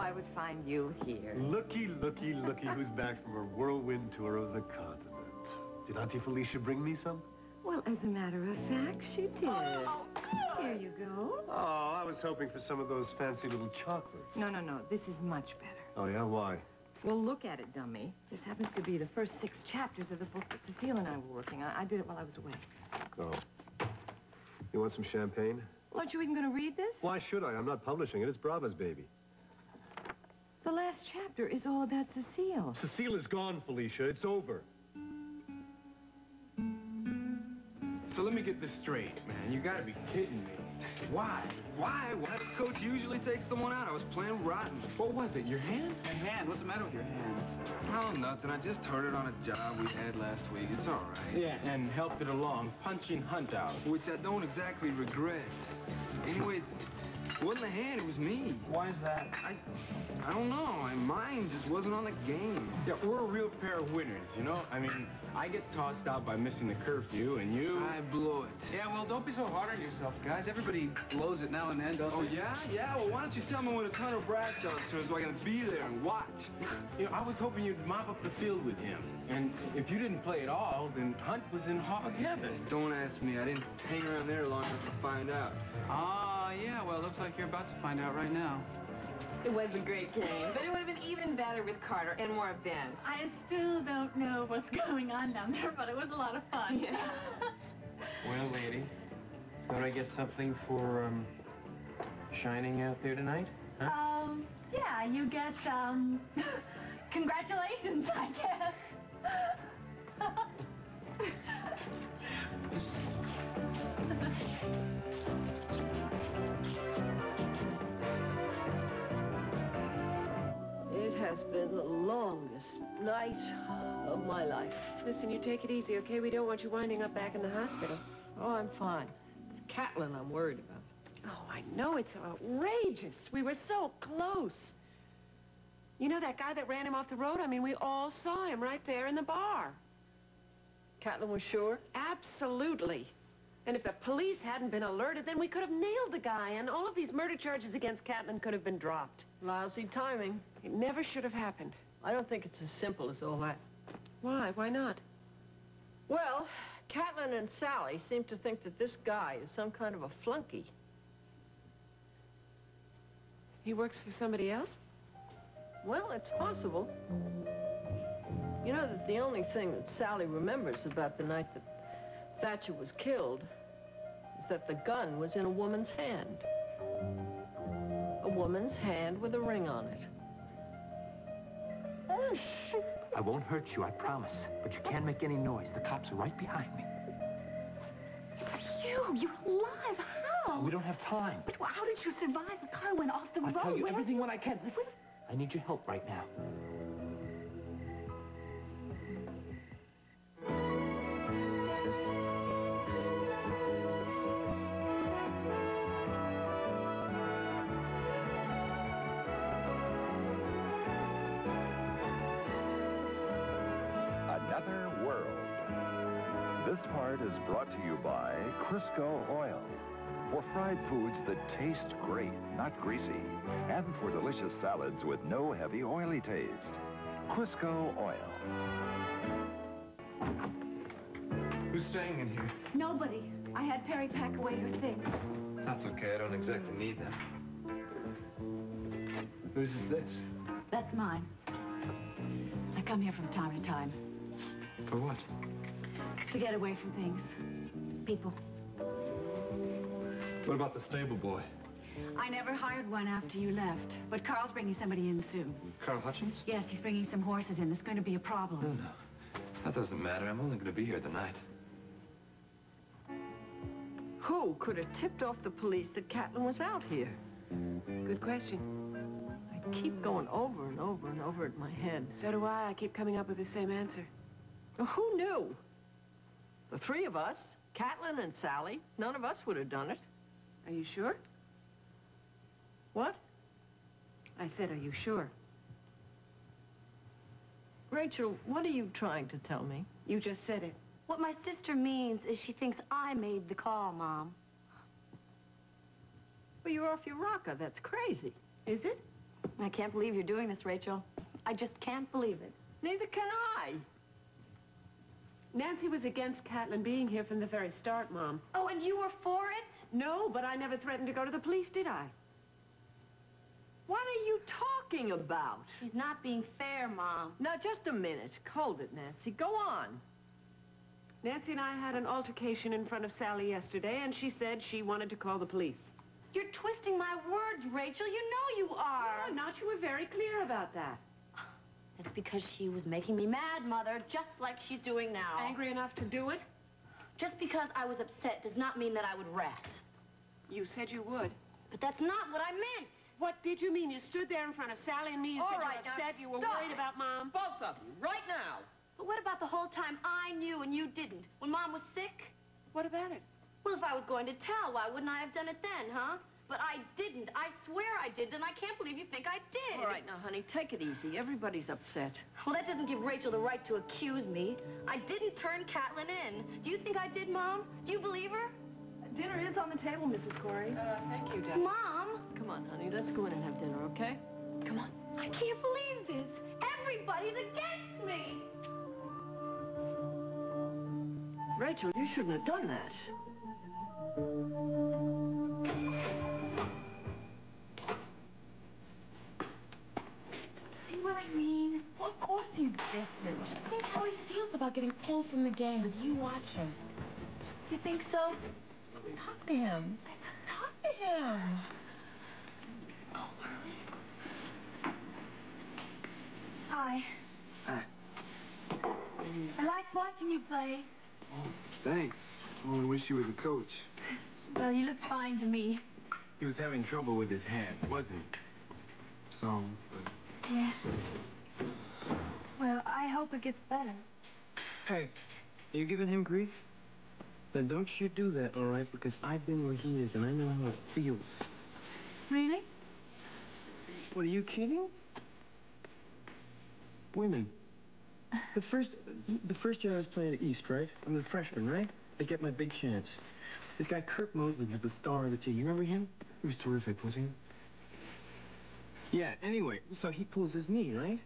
I would find you here. Looky who's back from her whirlwind tour of the continent. Did Auntie Felicia bring me some? Well, as a matter of fact, she did. Oh, good. Here you go. Oh, I was hoping for some of those fancy little chocolates. No. This is much better. Oh, yeah? Why? Well, look at it, dummy. This happens to be the first 6 chapters of the book that Cecile and I were working on. I did it while I was away. Oh. You want some champagne? Well, aren't you even going to read this? Why should I? I'm not publishing it. It's Brava's baby. The last chapter is all about Cecile. Cecile is gone, Felicia. It's over. So let me get this straight, man. You gotta be kidding me. Why? Why does Coach usually take someone out? I was playing rotten. What was it, your hand? Your hand? What's the matter with your hand? Oh, nothing. I just hurt it on a job we had last week. It's all right. Yeah, and helped it along, punching Hunt out. Which I don't exactly regret. Anyway, it wasn't the hand, it was me. Why is that? I don't know. My mind just wasn't on the game. Yeah, we're a real pair of winners, you know? I mean, I get tossed out by missing the curfew, and you... I blew it. Yeah, well, don't be so hard on yourself, guys. Everybody blows it now and then, don't Oh, they? yeah? Yeah, well, why don't you tell me when it's Hunter Bradshaw's turn so I can be there and watch? You know, I was hoping you'd mop up the field with him. And if you didn't play at all, then Hunt was in hog heaven. Don't ask me. I didn't hang around there long enough to find out. Ah, yeah, well, looks like you're about to find out right now. It was a great game, but it would have been even better with Carter and more Ben. I still don't know what's going on down there, but it was a lot of fun. Yeah. Well, lady, thought I get something for, shining out there tonight? Huh? Yeah, you get, congratulations, I guess. It has been the longest night of my life. Listen, you take it easy, okay? We don't want you winding up back in the hospital. Oh, I'm fine. It's Catlin I'm worried about. Oh, I know. It's outrageous. We were so close. You know that guy that ran him off the road? I mean, we all saw him right there in the bar. Catlin was sure? Absolutely. And if the police hadn't been alerted, then we could have nailed the guy, and all of these murder charges against Catlin could have been dropped. Lousy timing. It never should have happened. I don't think it's as simple as all that. Why? Why not? Well, Catlin and Sally seem to think that this guy is some kind of a flunky. He works for somebody else? Well, it's possible. You know that the only thing that Sally remembers about the night that Thatcher was killed is that the gun was in a woman's hand. A woman's hand with a ring on it. I won't hurt you, I promise. But you can't make any noise. The cops are right behind me. You're alive. How? We don't have time. But how did you survive? The car went off the road. I'll tell you Where- everything when I can. Listen, I need your help right now. Another world. This part is brought to you by Crisco Oil. For fried foods that taste great, not greasy. And for delicious salads with no heavy oily taste. Crisco Oil. Who's staying in here? Nobody. I had Perry pack away her things. That's okay. I don't exactly need them. Whose is this? That's mine. I come here from time to time. For what? To get away from things. People. What about the stable boy? I never hired one after you left, but Carl's bringing somebody in soon. Carl Hutchins? Yes, he's bringing some horses in. There's going to be a problem. No. That doesn't matter. I'm only going to be here the night. Who could have tipped off the police that Catlin was out here? Good question. I keep going over and over and over in my head. So do I. I keep coming up with the same answer. Well, who knew? The three of us, Catlin and Sally, none of us would have done it. Are you sure? What? I said, are you sure? Rachel, what are you trying to tell me? You just said it. What my sister means is she thinks I made the call, Mom. Well, you're off your rocker. That's crazy. Is it? I can't believe you're doing this, Rachel. I just can't believe it. Neither can I. Nancy was against Catlin being here from the very start, Mom. Oh, and you were for it? No, but I never threatened to go to the police, did I? What are you talking about? She's not being fair, Mom. Now, just a minute. Hold it, Nancy. Go on. Nancy and I had an altercation in front of Sally yesterday, and she said she wanted to call the police. You're twisting my words, Rachel. You know you are. Oh, not you were very clear about that. It's because she was making me mad, Mother, just like she's doing now. Angry enough to do it? Just because I was upset does not mean that I would rat. You said you would. But that's not what I meant. What did you mean? You stood there in front of Sally and me and All said right, you were now, upset, you were stop worried it. about Mom? Both of you, right now. But what about the whole time I knew and you didn't? When Mom was sick? What about it? Well, if I was going to tell, why wouldn't I have done it then, huh? But I didn't. I swear I did, and I can't believe you think I did. All right, now, honey, take it easy. Everybody's upset. Well, that doesn't give Rachel the right to accuse me. I didn't turn Catlin in. Do you think I did, Mom? Do you believe her? Dinner is on the table, Mrs. Corey. Thank you, Dad. Mom! Come on, honey, let's go in and have dinner, okay? Come on. I can't believe this. Everybody's against me. Rachel, you shouldn't have done that. See what I mean? Well, of course he's different. Think how he feels about getting pulled from the game with you watching. You think so? Talk to him. Talk to him. Hi. I like watching you play. Thanks. Only wish you were the coach. Well, you look fine to me. He was having trouble with his hand, wasn't he? So, Yeah. Well, I hope it gets better. Hey, are you giving him grief? Then don't you do that, all right? Because I've been where he is, and I know how it feels. Really? What, are you kidding? Women. The first year I was playing at East, right? I'm the freshman, right? I get my big chance. This guy, Kurt Mosley, was the star of the team. You remember him? He was terrific, wasn't he? Yeah, anyway, so he pulls his knee, right?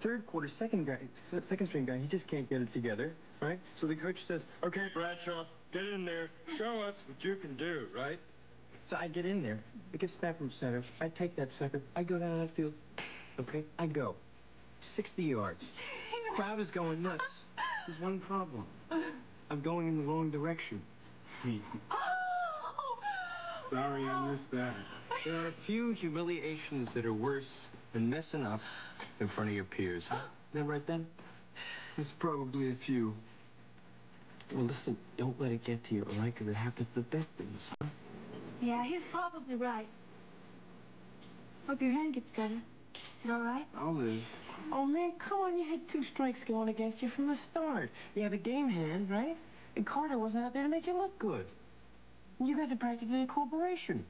Third quarter, second string guy, he just can't get it together, right? So the coach says, okay, Bradshaw, get in there. Show us what you can do, right? So I get in there. I get snapped from center. I take that sucker. I go down that field. Okay? I go. 60 yards. Crowd is going nuts. There's one problem. I'm going in the wrong direction. sorry I missed that. There are a few humiliations that are worse than messing up in front of your peers. Huh? Isn't that right, Ben? There's probably a few. Well, listen, don't let it get to you, all right? Because it happens to the best of us, huh? Yeah, he's probably right. Hope your hand gets better. You all right? I'll live. Oh, man, come on. You had 2 strikes going against you from the start. You had a game hand, right? And Carter wasn't out there to make you look good. You got to practice in corporation.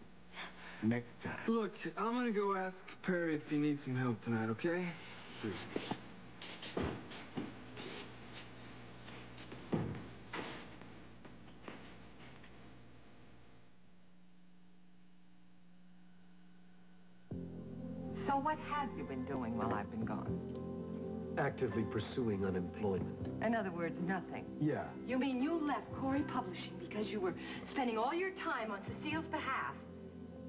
Next time. Look, I'm gonna go ask Perry if he needs some help tonight, okay? Please. So what have you been doing while I've been gone? Actively pursuing unemployment. In other words, nothing. Yeah. You mean you left Corey Publishing because you were spending all your time on Cecile's behalf?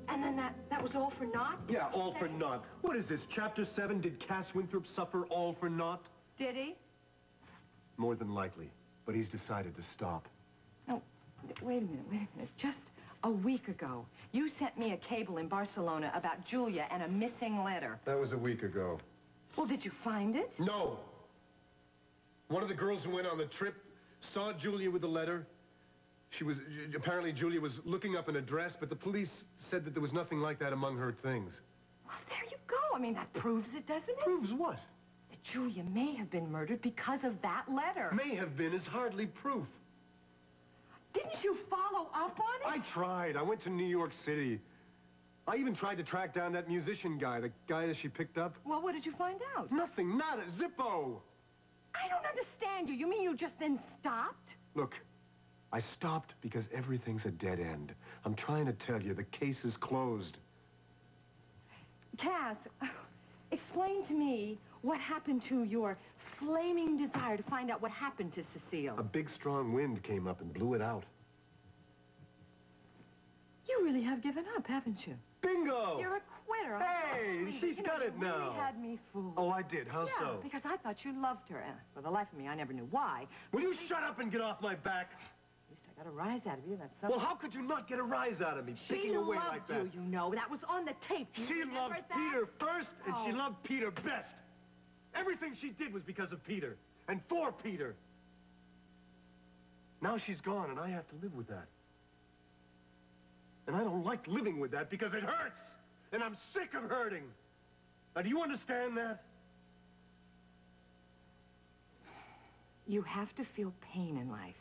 And then that was all for naught? Yeah, all for naught. What is this, Chapter 7? Did Cass Winthrop suffer all for naught? Did he? More than likely. But he's decided to stop. No, wait a minute. Just a week ago, you sent me a cable in Barcelona about Julia and a missing letter. That was a week ago. Well, did you find it? No. One of the girls who went on the trip saw Julia with the letter. Apparently Julia was looking up an address, but the police said that there was nothing like that among her things. Well, there you go. I mean, that proves it, doesn't it? Proves what? That Julia may have been murdered because of that letter. May have been is hardly proof. Didn't you follow up on it? I tried. I went to New York City. I even tried to track down that musician guy, the guy that she picked up. Well, what did you find out? Nothing, not a zippo. I don't understand you. You mean you just then stopped? Look, I stopped because everything's a dead end. I'm trying to tell you, the case is closed. Cass, explain to me what happened to your flaming desire to find out what happened to Cecile. A big, strong wind came up and blew it out. You really have given up, haven't you? Bingo! You're a quitter. Hey, she's got it You now. really had me fooled. Oh, I did. How Yeah, so? because I thought you loved her. And for the life of me, I never knew why. Will you shut up and get off my back? At least I got a rise out of you. That's something. Well, how could you not get a rise out of me, She picking away loved like that? you know. That was on the tape. Do you She remember loved that? Peter first, and she Oh. loved Peter best. Everything she did was because of Peter, and for Peter. Now she's gone, and I have to live with that. And I don't like living with that because it hurts, and I'm sick of hurting. Now, do you understand that? You have to feel pain in life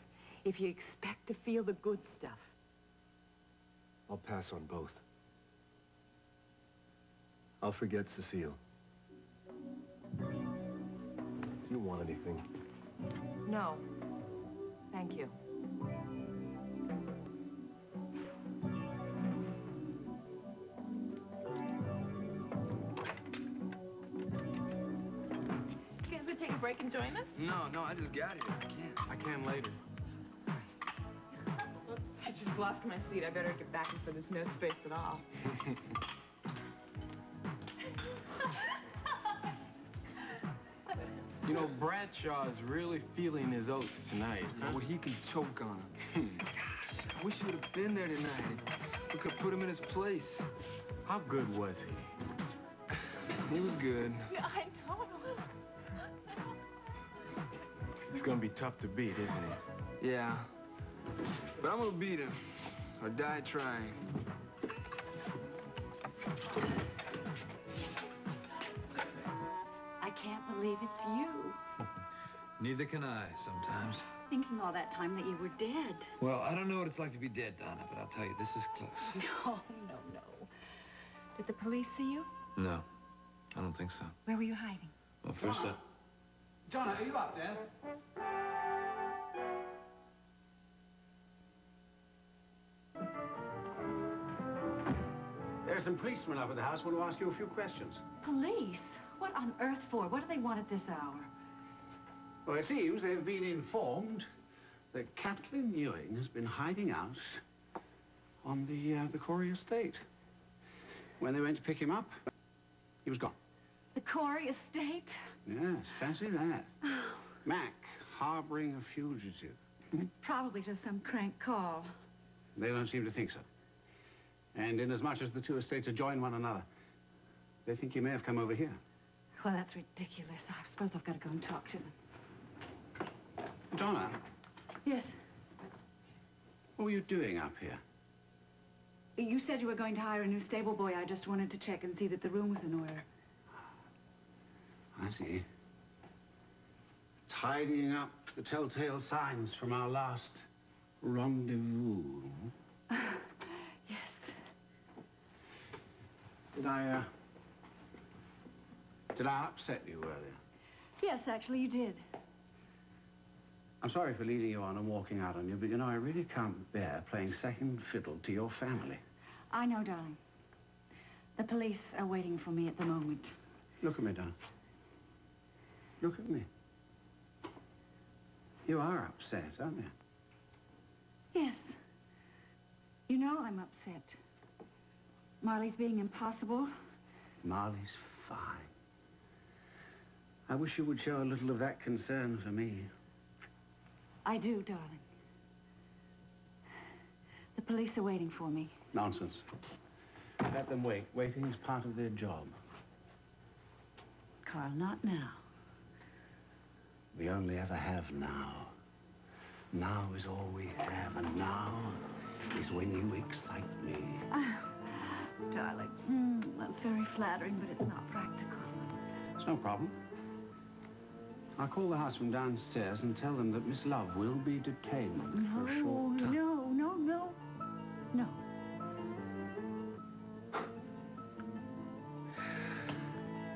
if you expect to feel the good stuff. I'll pass on both. I'll forget Cecile. Do you want anything? No. Thank you. You guys would take a break and join us? No, I just got here. I can later. Oops, I just lost my seat. I better get back before there's no space at all. You know, Bradshaw's really feeling his oats tonight. What he can choke on him. Gosh, I wish you would have been there tonight. We could have put him in his place. How good was he? He was good. Yeah, I know. He's gonna be tough to beat, isn't he? Yeah. But I'm gonna beat him, or die trying. I can't believe it's you. Neither can I, sometimes. Thinking all that time that you were dead. Well, I don't know what it's like to be dead, Donna, but I'll tell you, this is close. No. Did the police see you? No, I don't think so. Where were you hiding? Well, first up... Donna, are you up there? There are some policemen up at the house who want to ask you a few questions. Police? What on earth for? What do they want at this hour? Well, it seems they've been informed that Kathleen Ewing has been hiding out on the Corey estate. When they went to pick him up, he was gone. The Corey estate? Yes, fancy that. Mac harboring a fugitive. Probably just some crank call. They don't seem to think so. And inasmuch as the two estates adjoin one another, they think he may have come over here. Well, that's ridiculous. I suppose I've got to go and talk to them. Donna, Yes. what were you doing up here? You said you were going to hire a new stable boy. I just wanted to check and see that the room was in order. I see. Tidying up the telltale signs from our last rendezvous. Yes. Did I upset you earlier? Yes, actually, you did. I'm sorry for leading you on and walking out on you, but you know, I really can't bear playing second fiddle to your family. I know, darling. The police are waiting for me at the moment. Look at me, Donna. Look at me. You are upset, aren't you? Yes. You know I'm upset. Marley's being impossible. Marley's fine. I wish you would show a little of that concern for me. I do, darling. The police are waiting for me. Nonsense. Let them wait. Waiting is part of their job. Carl, not now. We only ever have now. Now is all we have, and now is when you excite me. Darling, that's very flattering, but it's not practical. It's no problem. I'll call the house from downstairs and tell them that Miss Love will be detained for a short time. No.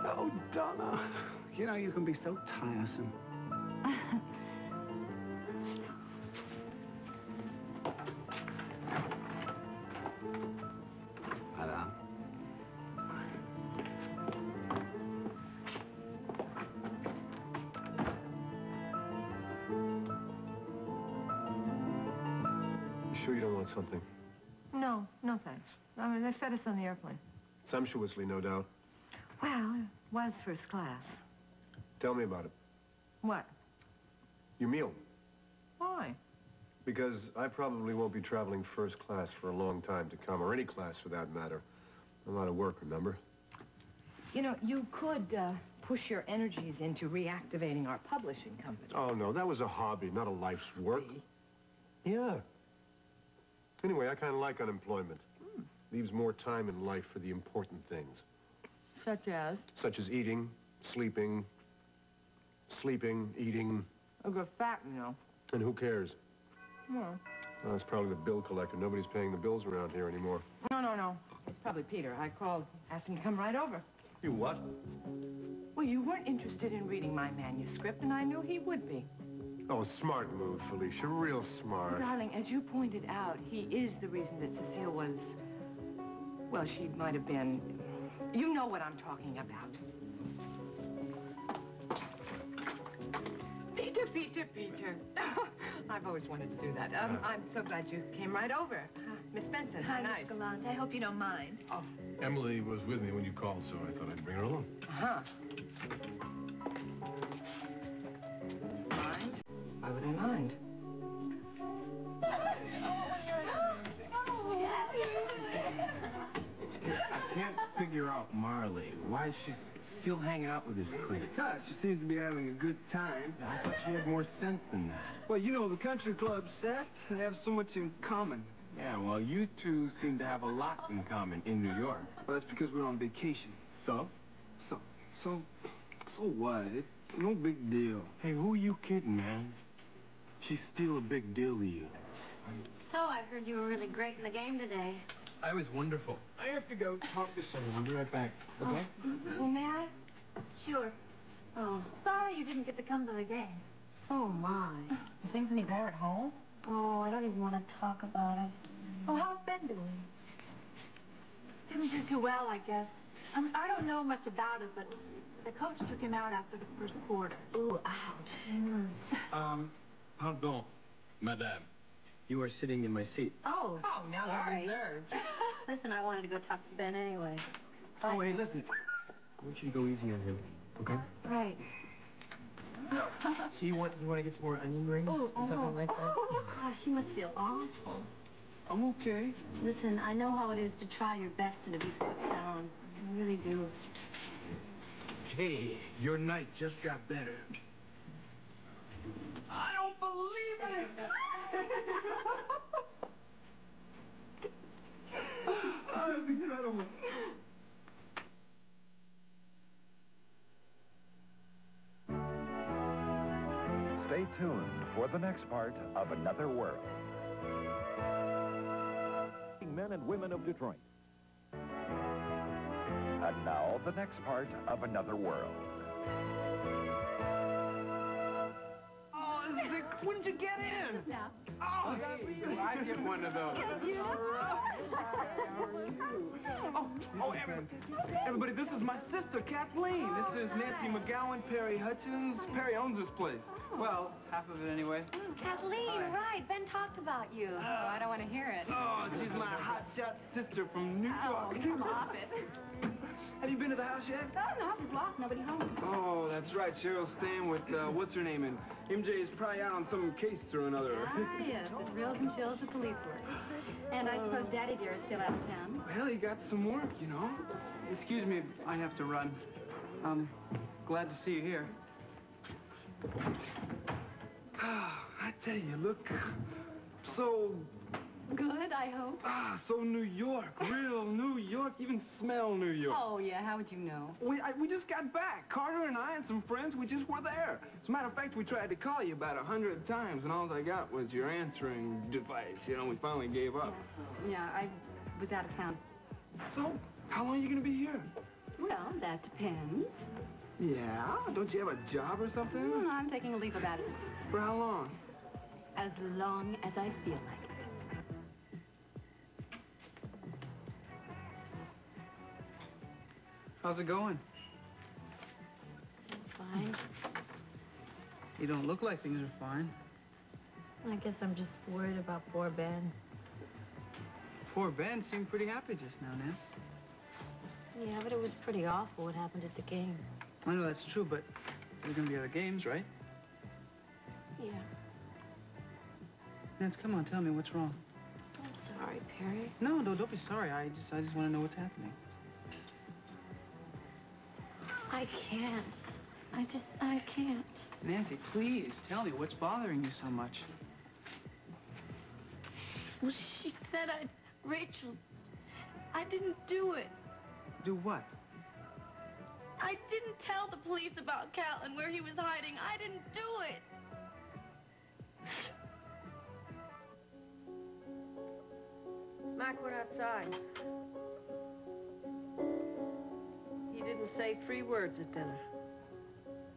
Oh, Donna. You know, you can be so tiresome. Madame. you don't want something? No, no thanks. I mean, they fed us on the airplane. Sumptuously, no doubt. Well, it was first class. Tell me about it. What? Your meal. Why? Because I probably won't be traveling first class for a long time to come, or any class for that matter. A lot of work, remember? You know, you could push your energies into reactivating our publishing company. Oh, no, that was a hobby, not a life's work. Yeah. Anyway, I kind of like unemployment. Leaves more time in life for the important things. Such as? Such as eating, sleeping, eating. I'll go fat, you know. And who cares? Well, Well, it's probably the bill collector. Nobody's paying the bills around here anymore. no. It's probably Peter. I called, asked him to come right over. You what? Well, you weren't interested in reading my manuscript, and I knew he would be. Oh, smart move, Felicia. Real smart. Darling, as you pointed out, he is the reason that Cecile was... Well, she might have been... You know what I'm talking about. Peter. I've always wanted to do that. I'm so glad you came right over. Miss Benson, how nice. Miss Gallant. I hope you don't mind. Oh. Emily was with me when you called, so I thought I'd bring her along. Uh-huh. Mind? Why would I mind? I can't figure out Marley. Why is she still hanging out with this creep? Because she seems to be having a good time. I thought she had more sense than that. Well, you know, the country club, Seth, they have so much in common. Yeah, well, you two seem to have a lot in common in New York. Well, that's because we're on vacation. So? So what? It's no big deal. Hey, who you kidding, man? She's still a big deal to you. So, I heard you were really great in the game today. I was wonderful. I have to go talk to someone. I'll be right back, okay? Well, may I? Sure. Oh, sorry you didn't get to come to the game. Oh, my. You things any better at home? Oh, I don't even want to talk about it. Oh, how's Ben doing? Didn't do too well, I guess. I don't know much about it, but the coach took him out after the first quarter. Ooh, ouch. Pardon, madame. You are sitting in my seat. Oh, now sorry. I'm reserved. Listen, I wanted to go talk to Ben anyway. Oh, hey, listen. I want you to go easy on him, okay? Right. So you want to get some more onion rings? Something like that? Gosh, she must feel awful. I'm okay. Listen, I know how it is to try your best and to be put down. I really do. Hey, your night just got better. I don't believe it! Oh, it's incredible. Stay tuned for the next part of Another World. Men and women of Detroit. And now, the next part of Another World. Oh, when did you get in? Now. Oh, I get one of those. Oh, everybody, this is my sister, Kathleen. This is Nancy McGowan, Perry Hutchins. Perry owns this place. Well, half of it anyway. Kathleen, right. Ben talked about you. Oh, I don't want to hear it. Oh, she's my hotshot sister from New York. Come off it. Have you been to the house yet? Oh, no, it's locked. Nobody home. Oh, that's right. Cheryl's staying with, what's her name? And MJ is probably out on some case or another. Yes, the thrills and chills of police work. And I suppose Daddy dear is still out of town. Well, he got some work, you know. Excuse me, I have to run. Glad to see you here. I tell you, look, so... Good, I hope. So New York, real New York, even smell New York. Oh, yeah, how would you know? We just got back. Carter and I and some friends, we just were there. As a matter of fact, we tried to call you about 100 times, and all I got was your answering device. You know, we finally gave up. Yeah, I was out of town. So, how long are you going to be here? Well, that depends. Yeah? Don't you have a job or something? Well, I'm taking a leave of absence. For how long? As long as I feel like it. How's it going? Fine. You don't look like things are fine. I guess I'm just worried about poor Ben. poor Ben seemed pretty happy just now, Nance. Yeah, but it was pretty awful what happened at the game. I know that's true, but there's going to be other games, right? Yeah. Nance, come on, tell me what's wrong. I'm sorry, Perry. No, don't be sorry. I just want to know what's happening. I can't. I can't. Nancy, please, tell me what's bothering you so much. Well, she said Rachel, I didn't do it. Do what? I didn't tell the police about Catlin where he was hiding. I didn't do it. Mac went outside. He didn't say 3 words at dinner.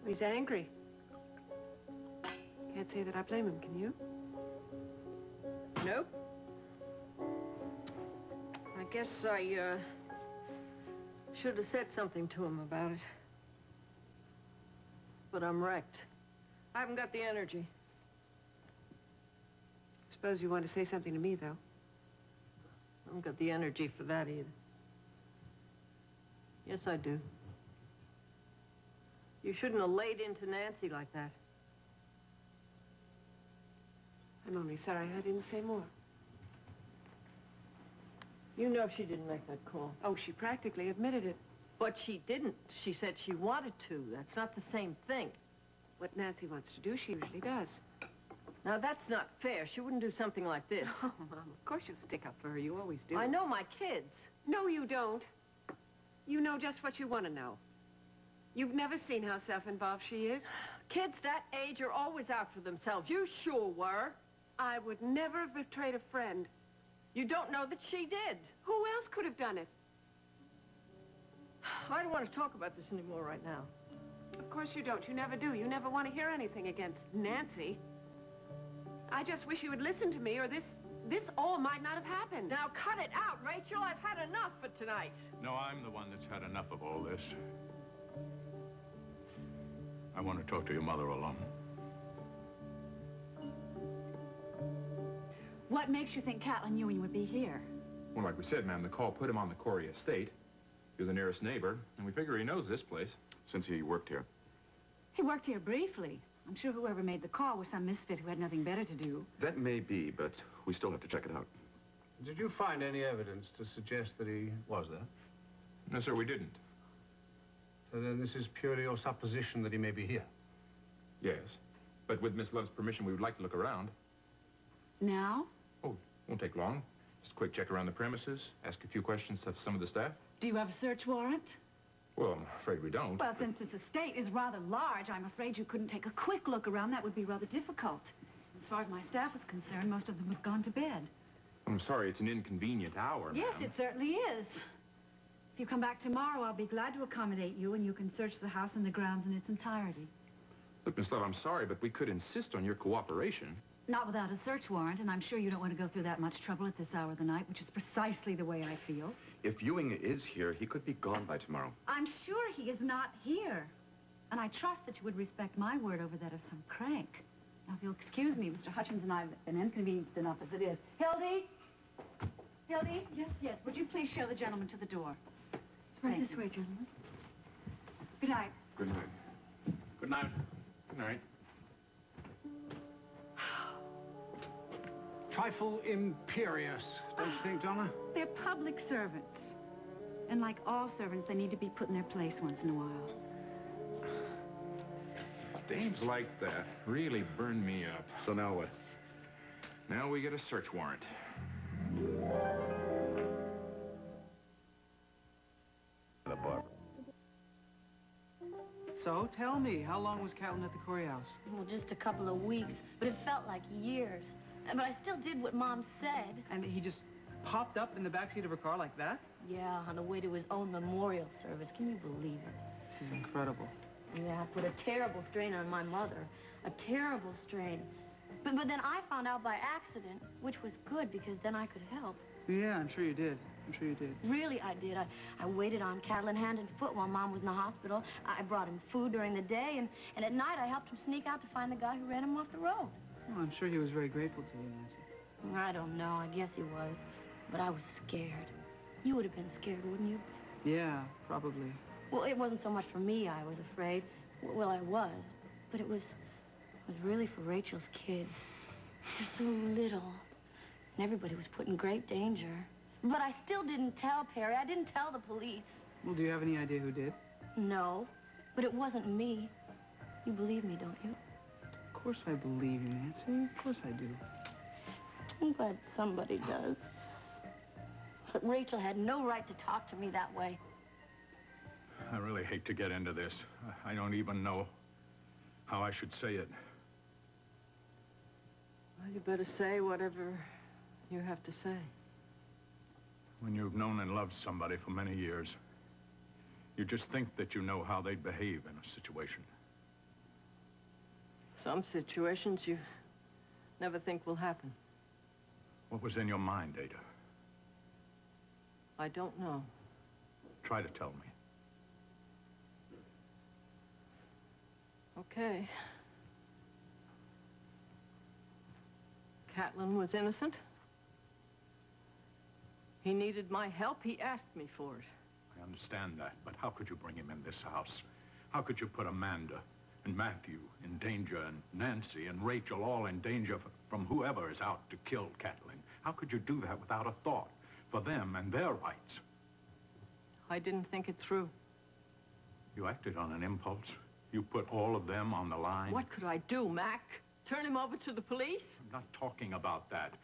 He's angry. Can't say that I blame him, can you? Nope. I guess I, should have said something to him about it. But I'm wrecked. I haven't got the energy. Suppose you want to say something to me, though. I haven't got the energy for that either. Yes, I do. You shouldn't have laid into Nancy like that. I'm only sorry I didn't say more. You know she didn't make that call. Oh, she practically admitted it. But she didn't. She said she wanted to. That's not the same thing. What Nancy wants to do, she usually does. Now, that's not fair. She wouldn't do something like this. Oh, Mom, of course you'll stick up for her. You always do. I know my kids. No, you don't. You know just what you want to know. You've never seen how self-involved she is. Kids that age are always out for themselves. You sure were. I would never have betrayed a friend. You don't know that she did. Who else could have done it? I don't want to talk about this anymore right now. Of course you don't. You never do. You never want to hear anything against Nancy. I just wish you would listen to me, or this all might not have happened. Now cut it out, Rachel. I've had enough for tonight. No, I'm the one that's had enough of all this. I want to talk to your mother alone. What makes you think Catlin Ewing would be here? Well, like we said, ma'am, the call put him on the Corey estate. You're the nearest neighbor, and we figure he knows this place since he worked here. He worked here briefly. I'm sure whoever made the call was some misfit who had nothing better to do. That may be, but we still have to check it out. Did you find any evidence to suggest that he was there? No, sir, we didn't. So then this is purely your supposition that he may be here? Yes, but with Miss Love's permission, we would like to look around. Now? Oh, won't take long. Just a quick check around the premises, ask a few questions of some of the staff. Do you have a search warrant? Well, I'm afraid we don't. Well, since this estate is rather large, I'm afraid you couldn't take a quick look around. That would be rather difficult. As far as my staff is concerned, most of them have gone to bed. I'm sorry, it's an inconvenient hour, Yes, ma'am. it certainly is. If you come back tomorrow, I'll be glad to accommodate you, and you can search the house and the grounds in its entirety. Look, Miss Love, I'm sorry, but we could insist on your cooperation. Not without a search warrant, and I'm sure you don't want to go through that much trouble at this hour of the night, which is precisely the way I feel. If Ewing is here, he could be gone by tomorrow. I'm sure he is not here. And I trust that you would respect my word over that of some crank. Now, if you'll excuse me, Mr. Hutchins and I have been inconvenienced enough as it is. Hildy? Hildy? Yes. Would you please show the gentleman to the door? Right this way, gentlemen. Good night. Good night. Good night. Good night. Trifle imperious, don't you think, Donna? They're public servants. And like all servants, they need to be put in their place once in a while. Dames like that really burn me up. So now what? Now we get a search warrant. The bar. So, tell me, how long was Catlin at the Corey house? Well, just a couple of weeks, but it felt like years. But I still did what Mom said. And he just popped up in the backseat of her car like that? Yeah, on the way to his own memorial service. Can you believe it? This is incredible. Yeah, put a terrible strain on my mother. A terrible strain. But then I found out by accident, which was good because then I could help. Yeah, I'm sure you did. Really, I did. I waited on Catlin hand and foot while Mom was in the hospital. I brought him food during the day, and at night I helped him sneak out to find the guy who ran him off the road. Well, I'm sure he was very grateful to you, Nancy. I don't know. I guess he was. But I was scared. You would have been scared, wouldn't you? Yeah, probably. Well, it wasn't so much for me I was afraid. Well, I was. But it was really for Rachel's kids. They're so little. And everybody was put in great danger. But I still didn't tell Perry. I didn't tell the police. Well, do you have any idea who did? No, but it wasn't me. You believe me, don't you? Of course I believe you, Nancy. Of course I do. I'm glad somebody does. But Rachel had no right to talk to me that way. I really hate to get into this. I don't even know how I should say it. Well, you better say whatever you have to say. When you've known and loved somebody for many years, you just think that you know how they'd behave in a situation. Some situations you never think will happen. What was in your mind, Ada? I don't know. Try to tell me. Okay. Catlin was innocent. He needed my help. He asked me for it. I understand that, but how could you bring him in this house? How could you put Amanda and Matthew in danger, and Nancy and Rachel all in danger from whoever is out to kill Catlin? How could you do that without a thought for them and their rights? I didn't think it through. You acted on an impulse. You put all of them on the line. What could I do, Mac? Turn him over to the police? I'm not talking about that.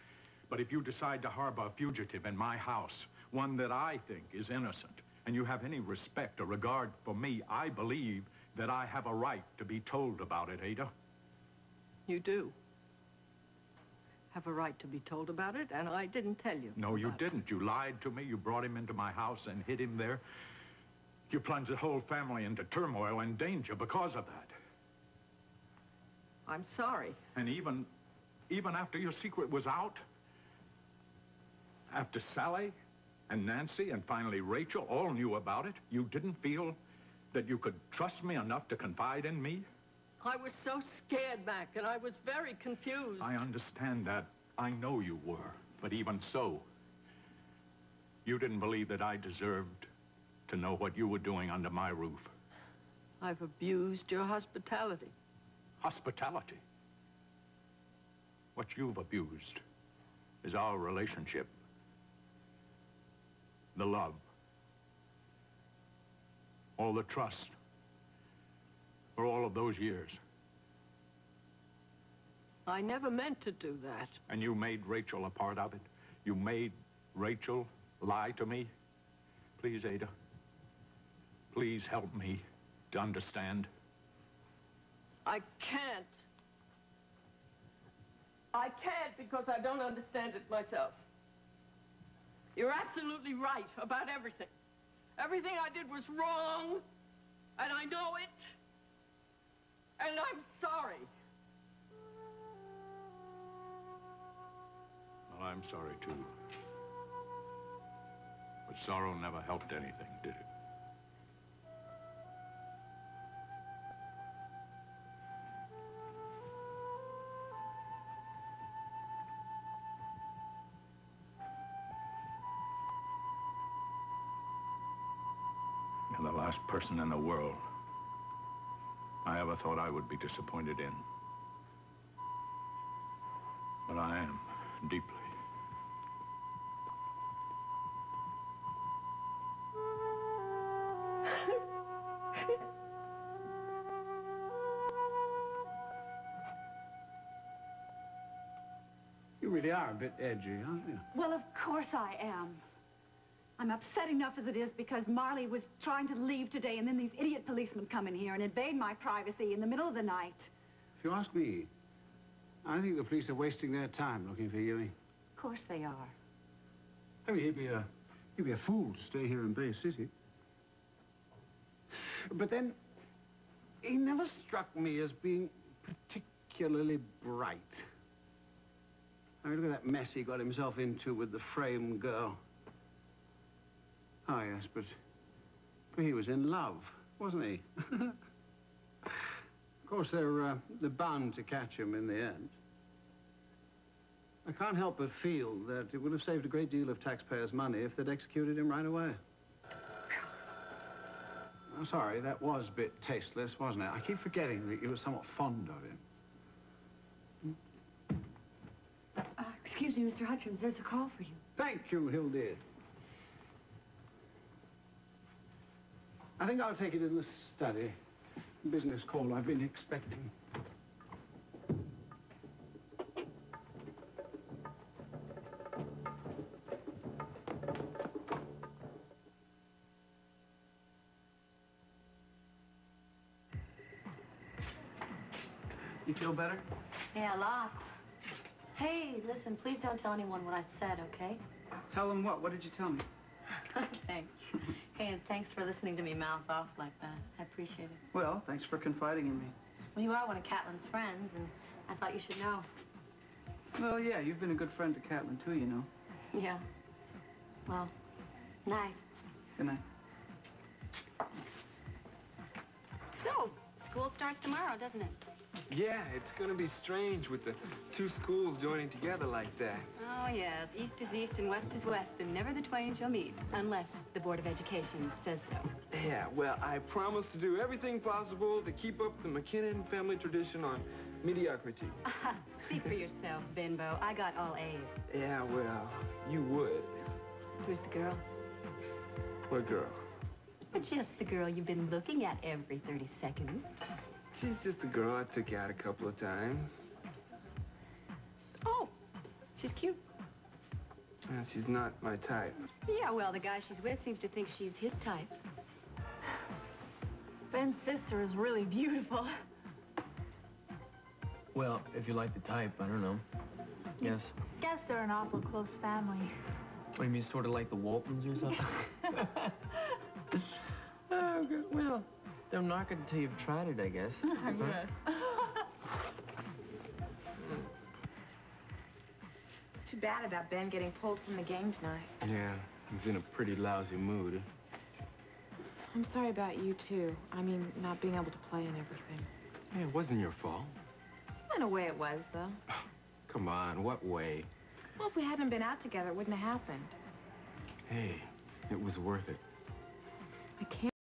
But if you decide to harbor a fugitive in my house, one that I think is innocent, and you have any respect or regard for me, I believe that I have a right to be told about it, Ada. You do have a right to be told about it, and I didn't tell you. No, you didn't. You lied to me. You brought him into my house and hid him there. You plunged the whole family into turmoil and danger because of that. I'm sorry. And even after your secret was out, after Sally and Nancy and finally Rachel all knew about it, you didn't feel that you could trust me enough to confide in me? I was so scared, Mac, and I was very confused. I understand that. I know you were. But even so, you didn't believe that I deserved to know what you were doing under my roof. I've abused your hospitality. Hospitality? What you've abused is our relationship. The love. All the trust. For all of those years. I never meant to do that. And you made Rachel a part of it? You made Rachel lie to me? Please, Ada. Please help me to understand. I can't. I can't because I don't understand it myself. You're absolutely right about everything. Everything I did was wrong, and I know it, and I'm sorry. Well, I'm sorry, too. But sorrow never helped anything, did it? You're the last person in the world I ever thought I would be disappointed in. But I am, deeply. You really are a bit edgy, aren't you? Well, of course I am. I'm upset enough as it is because Marley was trying to leave today and then these idiot policemen come in here and invade my privacy in the middle of the night. If you ask me, I think the police are wasting their time looking for Ewing. Of course they are. I mean, he'd be a fool to stay here in Bay City. But then, he never struck me as being particularly bright. I mean, look at that mess he got himself into with the frame girl. Oh, yes, but he was in love, wasn't he? Of course, they're bound to catch him in the end. I can't help but feel that it would have saved a great deal of taxpayers' money if they'd executed him right away. I'm sorry, that was a bit tasteless, wasn't it? I keep forgetting that you were somewhat fond of him. Excuse me, Mr. Hutchins, there's a call for you. Thank you, Hildy. I think I'll take it in the study. Business call I've been expecting. You feel better? Yeah, lots. Hey, listen, please don't tell anyone what I said, okay? Tell them what? What did you tell me? Thanks. Hey, and thanks for listening to me mouth off like that. I appreciate it. Well, thanks for confiding in me. Well, you are one of Catlin's friends, and I thought you should know. Well, yeah, you've been a good friend to Catlin, too, you know. Yeah. Well, night. Good night. So, school starts tomorrow, doesn't it? Yeah, it's gonna be strange with the two schools joining together like that. Oh, yes. East is east and west is west, and never the twain shall meet, unless the Board of Education says so. Yeah, well, I promise to do everything possible to keep up the McKinnon family tradition on mediocrity. Speak for yourself, Benbow. I got all A's. Yeah, well, you would. Who's the girl? What girl? Just the girl you've been looking at every 30 seconds. She's just a girl I took out a couple of times. Oh, she's cute. She's not my type. Yeah, well, the guy she's with seems to think she's his type. Ben's sister is really beautiful. Well, if you like the type, I don't know. Yes. Guess they're an awful close family. What, you mean sort of like the Waltons or something? Oh, good. Well, they're not going to tell you've tried it, I guess. Yes. It's too bad about Ben getting pulled from the game tonight. Yeah, he's in a pretty lousy mood. I'm sorry about you, too. I mean, not being able to play and everything. Yeah, it wasn't your fault. In a way it was, though. Come on, what way? Well, if we hadn't been out together, it wouldn't have happened. Hey, it was worth it. I can't.